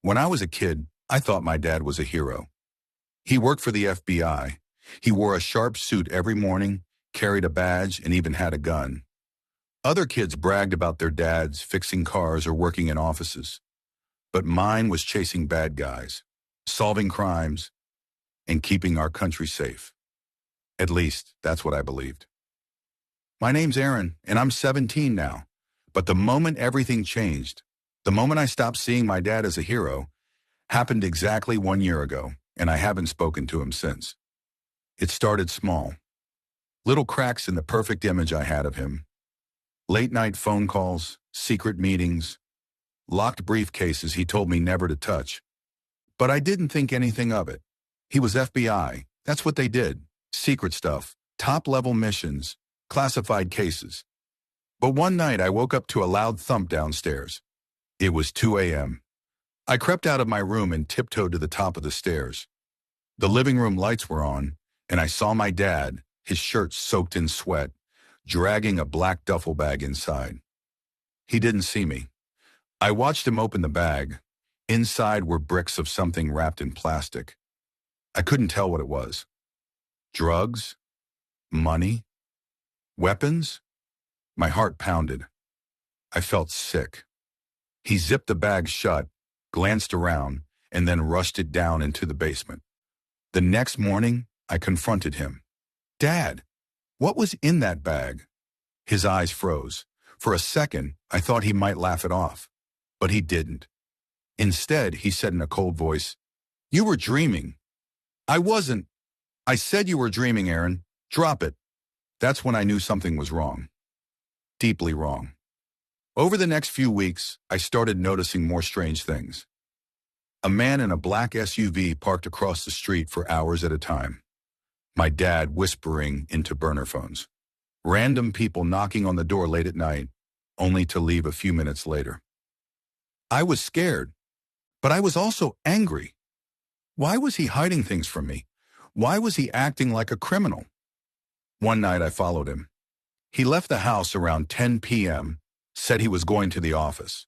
When I was a kid, I thought my dad was a hero. He worked for the FBI. He wore a sharp suit every morning, carried a badge, and even had a gun. Other kids bragged about their dads fixing cars or working in offices. But mine was chasing bad guys, solving crimes, and keeping our country safe. At least, that's what I believed. My name's Aaron, and I'm 17 now. But the moment everything changed, the moment I stopped seeing my dad as a hero, happened exactly 1 year ago, and I haven't spoken to him since. It started small. Little cracks in the perfect image I had of him. Late-night phone calls, secret meetings, locked briefcases he told me never to touch. But I didn't think anything of it. He was FBI. That's what they did. Secret stuff, top-level missions, classified cases. But one night I woke up to a loud thump downstairs. It was 2 a.m. I crept out of my room and tiptoed to the top of the stairs. The living room lights were on, and I saw my dad, his shirt soaked in sweat, dragging a black duffel bag inside. He didn't see me. I watched him open the bag. Inside were bricks of something wrapped in plastic. I couldn't tell what it was. Drugs? Money? Weapons? My heart pounded. I felt sick. He zipped the bag shut, glanced around, and then rushed it down into the basement. The next morning, I confronted him. "Dad, what was in that bag?" His eyes froze. For a second, I thought he might laugh it off. But he didn't. Instead, he said in a cold voice, "You were dreaming." "I wasn't." "I said you were dreaming, Aaron. Drop it." That's when I knew something was wrong. Deeply wrong. Over the next few weeks, I started noticing more strange things. A man in a black SUV parked across the street for hours at a time. My dad whispering into burner phones. Random people knocking on the door late at night, only to leave a few minutes later. I was scared, but I was also angry. Why was he hiding things from me? Why was he acting like a criminal? One night I followed him. He left the house around 10 p.m., said he was going to the office.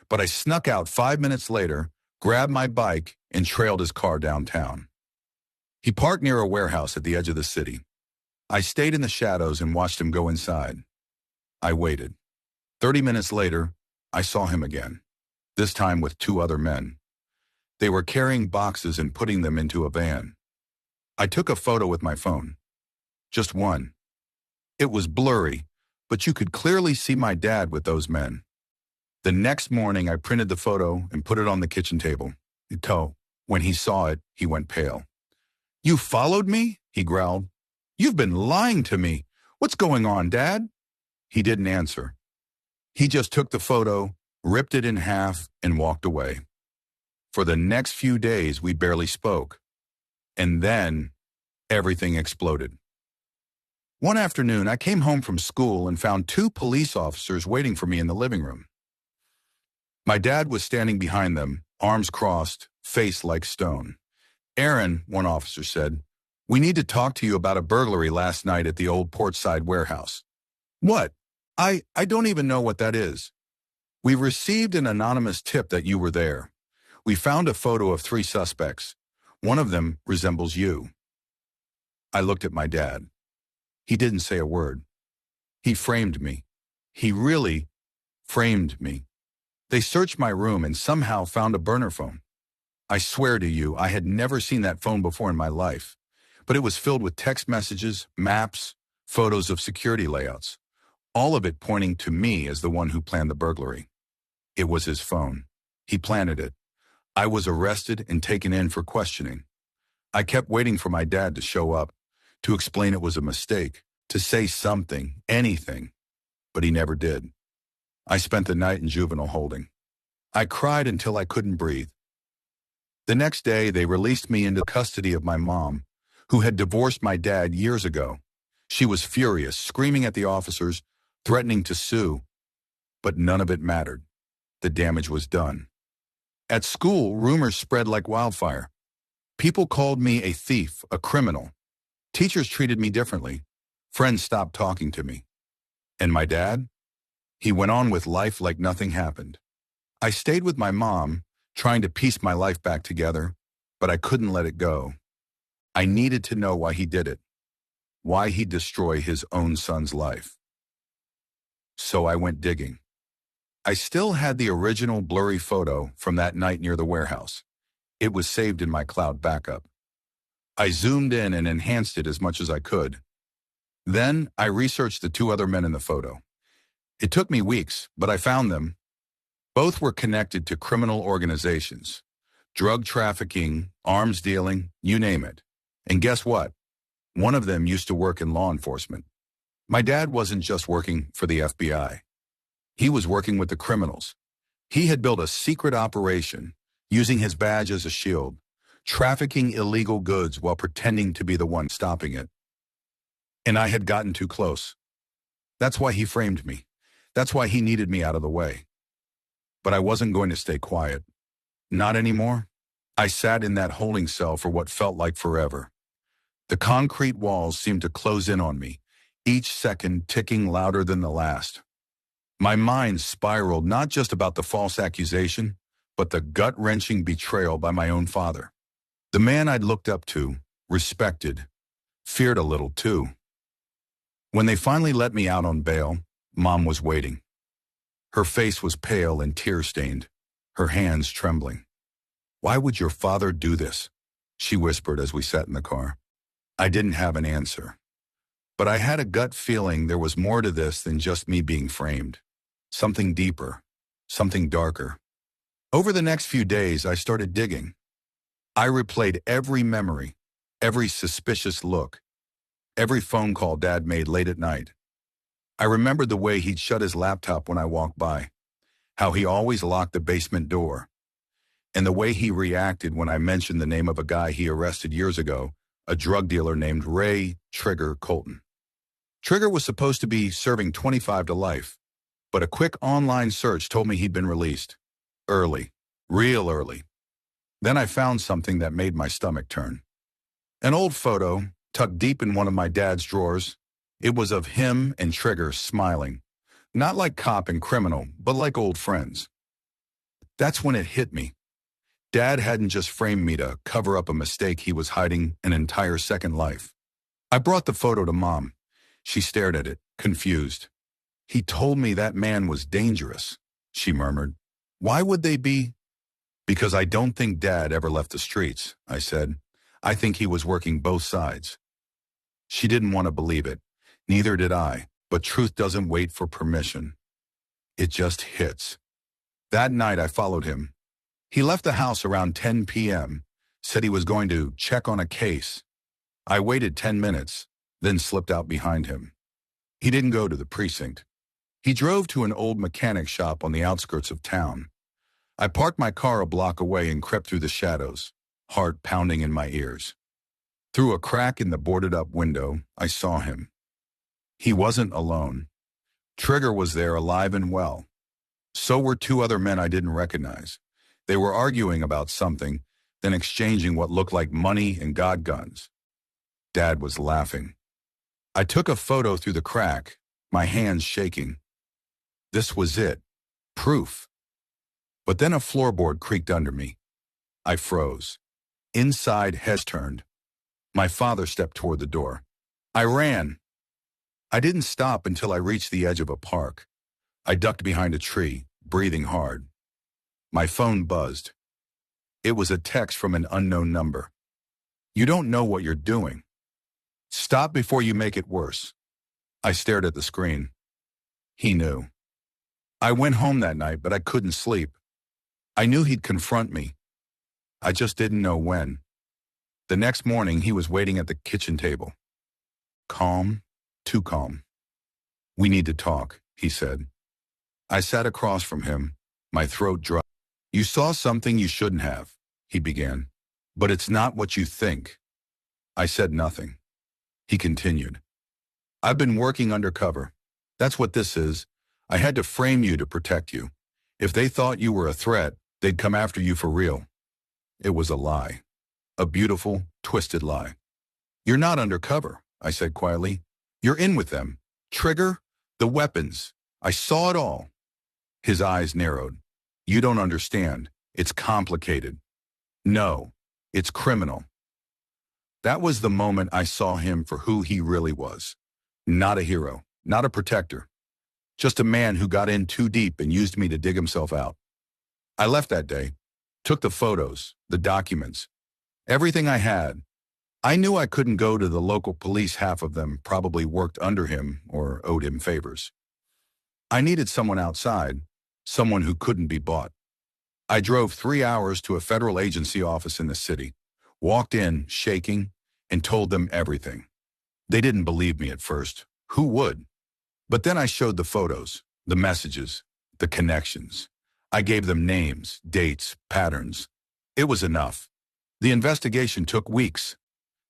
But I snuck out 5 minutes later, grabbed my bike, and trailed his car downtown. He parked near a warehouse at the edge of the city. I stayed in the shadows and watched him go inside. I waited. 30 minutes later, I saw him again, this time with 2 other men. They were carrying boxes and putting them into a van. I took a photo with my phone. Just one. It was blurry, but you could clearly see my dad with those men. The next morning, I printed the photo and put it on the kitchen table. When he saw it, he went pale. "You followed me?" he growled. "You've been lying to me. What's going on, Dad?" He didn't answer. He just took the photo, ripped it in half, and walked away. For the next few days, we barely spoke. And then, everything exploded. One afternoon, I came home from school and found 2 police officers waiting for me in the living room. My dad was standing behind them, arms crossed, face like stone. "Aaron," one officer said, "we need to talk to you about a burglary last night at the old Portside warehouse." "What?" I don't even know what that is." "We received an anonymous tip that you were there. We found a photo of 3 suspects. One of them resembles you." I looked at my dad. He didn't say a word. He framed me. He really framed me. They searched my room and somehow found a burner phone. I swear to you, I had never seen that phone before in my life, but it was filled with text messages, maps, photos of security layouts, all of it pointing to me as the one who planned the burglary. It was his phone. He planted it. I was arrested and taken in for questioning. I kept waiting for my dad to show up, to explain it was a mistake, to say something, anything, but he never did. I spent the night in juvenile holding. I cried until I couldn't breathe. The next day, they released me into custody of my mom, who had divorced my dad years ago. She was furious, screaming at the officers, threatening to sue. But none of it mattered. The damage was done. At school, rumors spread like wildfire. People called me a thief, a criminal. Teachers treated me differently. Friends stopped talking to me. And my dad? He went on with life like nothing happened. I stayed with my mom, trying to piece my life back together, but I couldn't let it go. I needed to know why he did it, why he'd destroy his own son's life. So I went digging. I still had the original blurry photo from that night near the warehouse. It was saved in my cloud backup. I zoomed in and enhanced it as much as I could. Then I researched the two other men in the photo. It took me weeks, but I found them. Both were connected to criminal organizations. Drug trafficking, arms dealing, you name it. And guess what? One of them used to work in law enforcement. My dad wasn't just working for the FBI. He was working with the criminals. He had built a secret operation, using his badge as a shield, trafficking illegal goods while pretending to be the one stopping it. And I had gotten too close. That's why he framed me. That's why he needed me out of the way. But I wasn't going to stay quiet. Not anymore. I sat in that holding cell for what felt like forever. The concrete walls seemed to close in on me, each second ticking louder than the last. My mind spiraled not just about the false accusation, but the gut-wrenching betrayal by my own father. The man I'd looked up to, respected, feared a little too. When they finally let me out on bail, Mom was waiting. Her face was pale and tear-stained, her hands trembling. "Why would your father do this?" she whispered as we sat in the car. I didn't have an answer, but I had a gut feeling there was more to this than just me being framed. Something deeper, something darker. Over the next few days, I started digging. I replayed every memory, every suspicious look, every phone call Dad made late at night. I remembered the way he'd shut his laptop when I walked by, how he always locked the basement door, and the way he reacted when I mentioned the name of a guy he arrested years ago, a drug dealer named Ray Trigger Colton. Trigger was supposed to be serving 25 to life, but a quick online search told me he'd been released. Early, real early. Then I found something that made my stomach turn. An old photo, tucked deep in one of my dad's drawers. It was of him and Trigger smiling. Not like cop and criminal, but like old friends. That's when it hit me. Dad hadn't just framed me to cover up a mistake he was hiding an entire second life. I brought the photo to Mom. She stared at it, confused. "He told me that man was dangerous," she murmured. "Why would they be?" "Because I don't think Dad ever left the streets," I said. "I think he was working both sides." She didn't want to believe it. Neither did I, but truth doesn't wait for permission. It just hits. That night I followed him. He left the house around 10 p.m., said he was going to check on a case. I waited 10 minutes, then slipped out behind him. He didn't go to the precinct. He drove to an old mechanic shop on the outskirts of town. I parked my car a block away and crept through the shadows, heart pounding in my ears. Through a crack in the boarded-up window, I saw him. He wasn't alone. Trigger was there, alive and well. So were two other men I didn't recognize. They were arguing about something, then exchanging what looked like money and god guns. Dad was laughing. I took a photo through the crack, my hands shaking. This was it. Proof. But then a floorboard creaked under me. I froze. Inside, heads turned. My father stepped toward the door. I ran. I didn't stop until I reached the edge of a park. I ducked behind a tree, breathing hard. My phone buzzed. It was a text from an unknown number. "You don't know what you're doing. Stop before you make it worse." I stared at the screen. He knew. I went home that night, but I couldn't sleep. I knew he'd confront me. I just didn't know when. The next morning, he was waiting at the kitchen table. Calm, too calm. "We need to talk," he said. I sat across from him, my throat dry. "You saw something you shouldn't have," he began. "But it's not what you think." I said nothing. He continued. "I've been working undercover. That's what this is. I had to frame you to protect you. If they thought you were a threat, they'd come after you for real." It was a lie. A beautiful, twisted lie. "You're not undercover," I said quietly. "You're in with them. Trigger, the weapons. I saw it all." His eyes narrowed. "You don't understand. It's complicated. No, it's criminal. That was the moment I saw him for who he really was. Not a hero, not a protector, just a man who got in too deep and used me to dig himself out. I left that day, took the photos, the documents, everything I had. I knew I couldn't go to the local police. Half of them probably worked under him or owed him favors. I needed someone outside, someone who couldn't be bought. I drove 3 hours to a federal agency office in the city, walked in, shaking, and told them everything. They didn't believe me at first. Who would? But then I showed the photos, the messages, the connections. I gave them names, dates, patterns. It was enough. The investigation took weeks.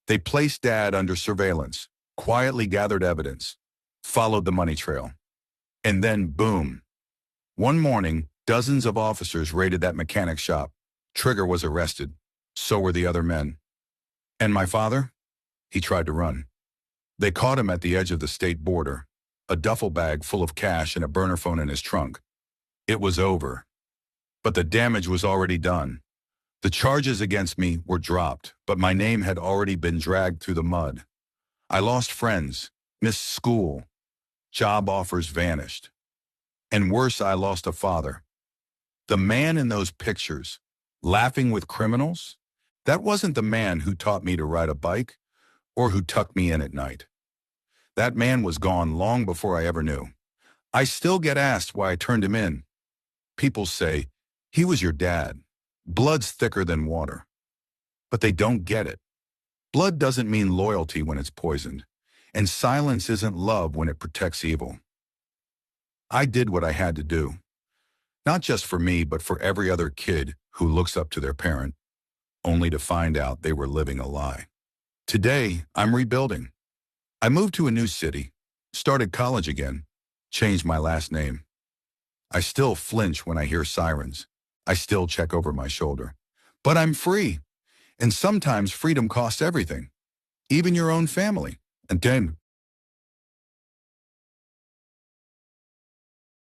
They placed Dad under surveillance, quietly gathered evidence, followed the money trail. And then, boom. One morning, dozens of officers raided that mechanic shop. Trigger was arrested. So were the other men. And my father? He tried to run. They caught him at the edge of the state border, a duffel bag full of cash and a burner phone in his trunk. It was over. But the damage was already done. The charges against me were dropped, but my name had already been dragged through the mud. I lost friends, missed school. Job offers vanished. And worse, I lost a father. The man in those pictures, laughing with criminals, that wasn't the man who taught me to ride a bike or who tucked me in at night. That man was gone long before I ever knew. I still get asked why I turned him in. People say, he was your dad. Blood's thicker than water. But they don't get it. Blood doesn't mean loyalty when it's poisoned, and silence isn't love when it protects evil. I did what I had to do, not just for me, but for every other kid who looks up to their parent, only to find out they were living a lie. Today, I'm rebuilding. I moved to a new city, started college again, changed my last name. I still flinch when I hear sirens. I still check over my shoulder. But I'm free. And sometimes freedom costs everything, even your own family. And then